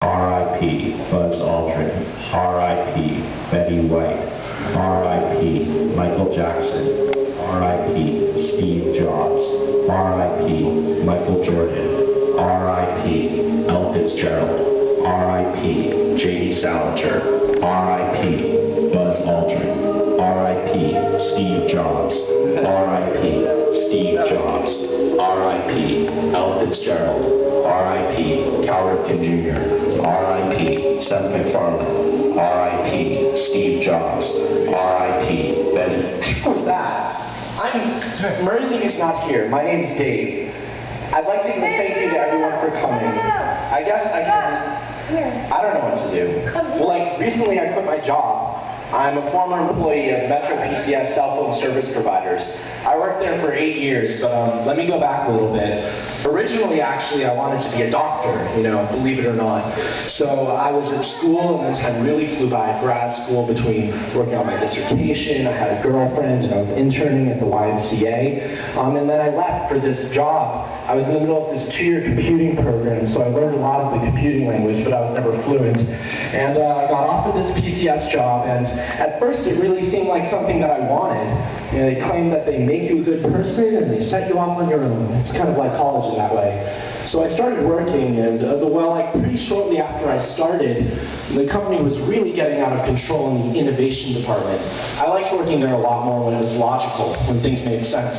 R.I.P. Buzz Aldrin. R.I.P. Betty White. R.I.P. Michael Jackson. R.I.P. Steve Jobs. R.I.P. Michael Jordan. R.I.P. Elle Fitzgerald. R.I.P. J.D. Salinger. R.I.P. Buzz Aldrin. R.I.P. Steve Jobs. R.I.P. Steve Jobs. R.I.P. Elle Fitzgerald. R.I.P. Cal Ripken Jr. R.I.P. Seth MacFarlane. R.I.P. Steve Jobs. R.I.P. Betty. Who's that? Merlin is not here. My name's Dave. I'd like to give a thank you to everyone for coming. I guess I can... I don't know what to do. Well, recently I quit my job. I'm a former employee of Metro PCS cell phone service providers. I worked there for 8 years, but let me go back a little bit. Originally, actually, I wanted to be a doctor, believe it or not. So I was at school, and then time really flew by at grad school between working on my dissertation. I had a girlfriend, and I was interning at the YMCA. And then I left for this job. I was in the middle of this 2-year computing program, so I learned a lot of the computing language, but I was never fluent. And I got offered this PCS job, and at first it really seemed like something that I wanted. They claim that they make you a good person, and they set you off on your own. It's kind of like college in that way. So I started working, and pretty shortly after I started, the company was really getting out of control in the innovation department. I liked working there a lot more when it was logical, when things made sense.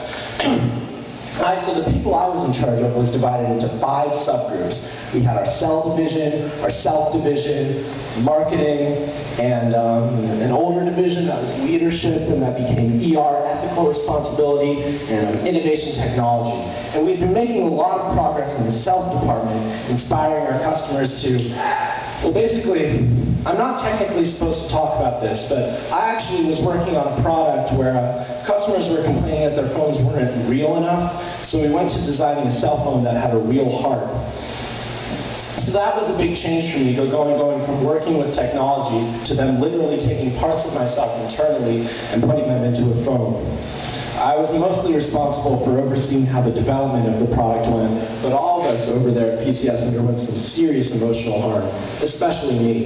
So the people I was in charge of was divided into 5 subgroups. We had our cell division, our self division, marketing, and an older division that was leadership, and that became ER, ethical responsibility, and innovation technology. And we've been making a lot of progress in the self department, inspiring our customers to, well, basically, I'm not technically supposed to talk about this, but I actually was working on a product where customers were complaining that their phones weren't real enough, so we went to designing a cell phone that had a real heart. So that was a big change for me, going from working with technology to then literally taking parts of myself internally and putting them into a phone. I was mostly responsible for overseeing how the development of the product went, but all of us over there at PCS underwent some serious emotional harm, especially me.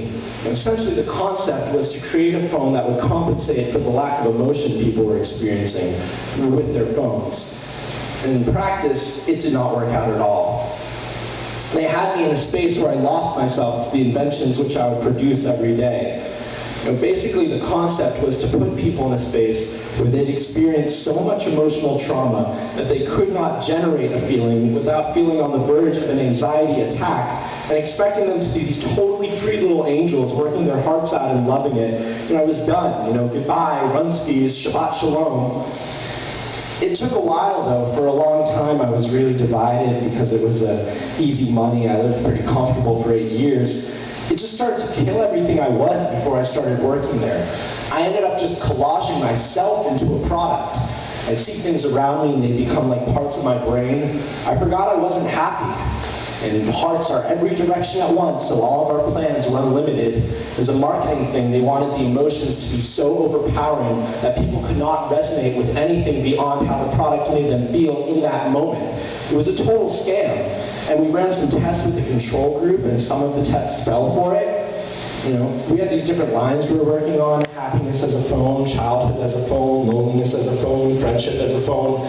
And essentially the concept was to create a phone that would compensate for the lack of emotion people were experiencing with their phones. And in practice, it did not work out at all. They had me in a space where I lost myself to the inventions which I would produce every day. Basically, the concept was to put people in a space where they'd experienced so much emotional trauma that they could not generate a feeling without feeling on the verge of an anxiety attack, and expecting them to be these totally free little angels working their hearts out and loving it. I was done. Goodbye, Runskis, Shabbat Shalom. It took a while, though. For a long time, I was really divided because it was easy money. I lived pretty comfortable for 8 years. It just started to kill everything I was before I started working there. I ended up just collaging myself into a product. I'd see things around me and they'd become like parts of my brain. I forgot I wasn't happy. And hearts are every direction at once, so all of our plans were unlimited. As a marketing thing, they wanted the emotions to be so overpowering that people could not resonate with anything beyond how the product made them feel in that moment. It was a total scam. And we ran some tests with the control group, and some of the tests fell for it. We had these different lines we were working on: happiness as a phone, childhood as a phone, loneliness as a phone, friendship as a phone.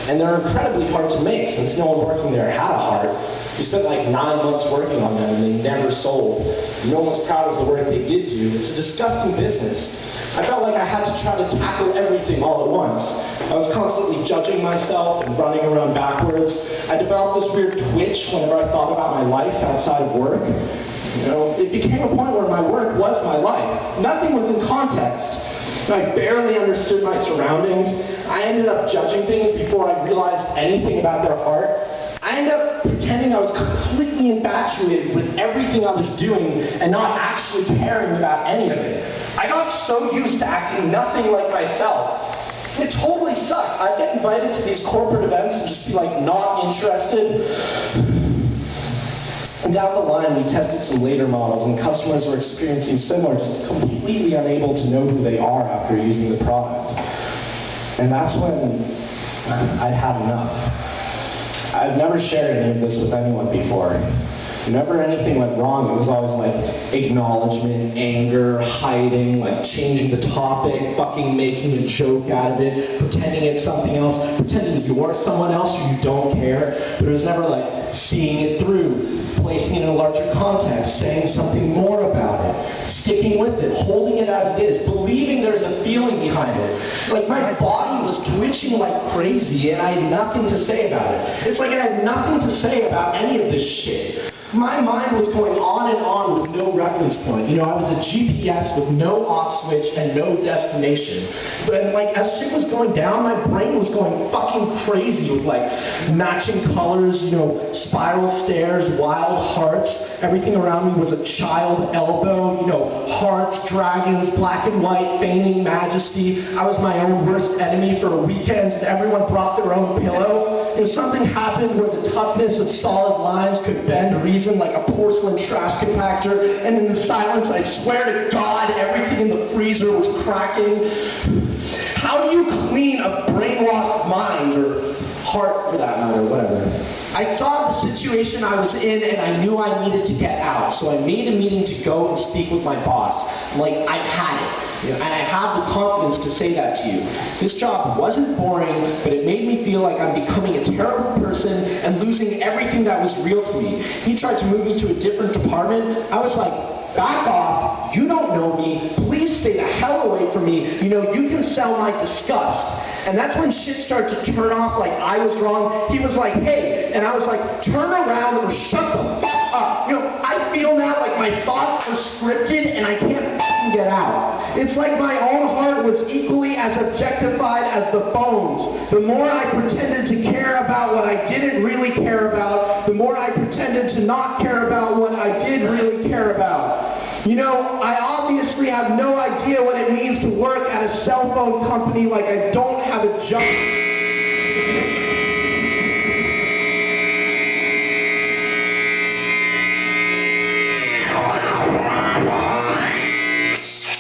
And they're incredibly hard to make since no one working there had a heart. We spent like 9 months working on them, and they never sold. No one was proud of the work they did do. It's a disgusting business. I felt like I had to try to tackle everything all at once. I was constantly judging myself and running around backwards. I developed this weird twitch whenever I thought about my life outside of work. It became a point where my work was my life. Nothing was in context. I barely understood my surroundings. I ended up judging things before I realized anything about their heart. I ended up pretending I was completely infatuated with everything I was doing and not actually caring about any of it. I got so used to acting nothing like myself. It totally sucked. I'd get invited to these corporate events and just be not interested. And down the line, we tested some later models, and customers were experiencing similar, just completely unable to know who they are after using the product. And that's when I'd had enough. I've never shared any of this with anyone before. Whenever anything went wrong, it was always like acknowledgement, anger, hiding, like changing the topic, fucking making a joke out of it, pretending it's something else, pretending you're someone else or you don't care. But it was never like seeing it through, placing it in a larger context, saying something more about it, sticking with it, holding it as it is, believing there's a feeling behind it. Like my body was twitching like crazy and I had nothing to say about it. It's like I had nothing to say about any of this shit. My mind was going on and on with no reference point. You know, I was a GPS with no off switch and no destination. But like, as shit was going down, my brain was going fucking crazy with like matching colors, you know, spiral stairs, wild hearts. Everything around me was a child elbow, you know, hearts, dragons, black and white, feigning majesty. I was my own worst enemy for a weekend and everyone brought their own pillow. If something happened where the toughness of solid lines could bend reason like a porcelain trash compactor, and in the silence, I swear to God, everything in the freezer was cracking. How do you clean a brainwashed mind, or heart for that matter, whatever? I saw the situation I was in and I knew I needed to get out, so I made a meeting to go and speak with my boss. I'm like, I've had it. And I have the confidence to say that to you. This job wasn't boring, but it made me feel like I'm becoming a terrible person and losing everything that was real to me. He tried to move me to a different department. I was like, back off, you don't know me, please stay the hell away from me. You know, you can sell my disgust. And that's when shit started to turn off like I was wrong. He was like, hey, and I was like, turn around or shut the fuck up. You know, I feel now like my thoughts are scripted and I can't fucking get out. It's like my own heart was equally as objectified as the bones. The more I pretended to care about what I didn't really care about, the more I pretended to not care about what I did really care about. You know, I obviously have no idea what it means to work at a cell phone company like I don't have a job.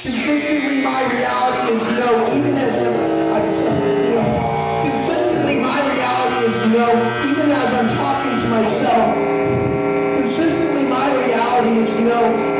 Consistently, my reality is no, even as consistently, my reality is no, even as I'm talking to myself. Consistently, my reality is no.